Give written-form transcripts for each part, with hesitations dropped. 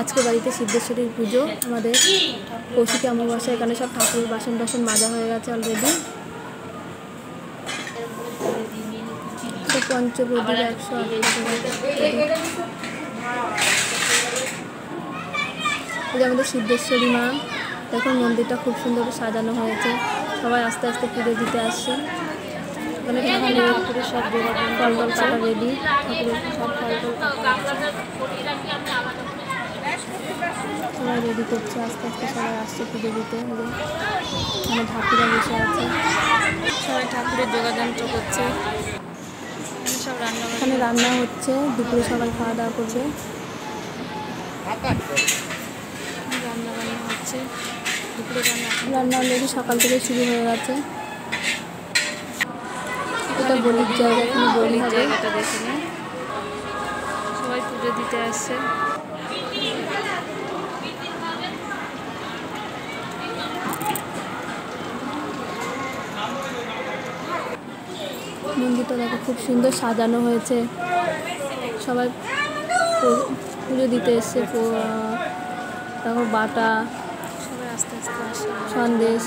আজকে বাড়িতে সিদ্ধেশ্বরীর পুজো। আমাদের কৌশিকী অমাবস্যা। এখানে সব ঠাকুরের বাসন টাসন মাজা হয়ে গেছে অলরেডি। পঞ্চপ্রদীপ 108 এই আমাদের সিদ্ধেশ্বরী মা। দেখুন মন্দিরটা খুব সুন্দর সাজানো হয়েছে। সবাই আস্তে আস্তে পুজো দিতে আসছে। এখানে ঠাকুরের সব ফল টল কাটা রেডি। ঠাকুরের সব ফল টল সবাই রেডি করছে, আস্তে আস্তে সবাই আসছে পুজো দিতে। এখানে ঠাকুরা বসে আছে, সবাই ঠাকুরের যোগাযন্ত্র করছে। সব এখানে রান্না হচ্ছে, দুপুরে সবাই খাওয়া দাওয়া করবে। রান্না বান্না হচ্ছে, দুপুরে রান্না অলরেডি সকাল থেকে শুরু হয়ে গেছে। এটা বলির জায়গা, এখানে বলির জায়গাটা দেখে নিন। সবাই পুজো দিতে আসছে। মন্দিরটা দেখো খুব সুন্দর সাজানো হয়েছে। সবাই পুজো দিতে এসছে। দেখো বাটা, সবাই আস্তে আস্তে আসে। সন্দেশ,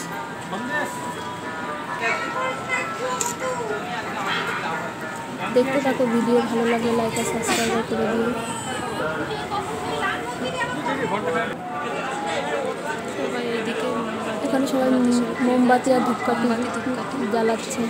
দেখতে থাকো ভিডিও। ভালো লাগলে লাইক আর সাবস্ক্রাইব করে দিও। সবাই এদিকে এখানে সবাই মোমবাতি আর ধূপকাঠি জ্বালাচ্ছে।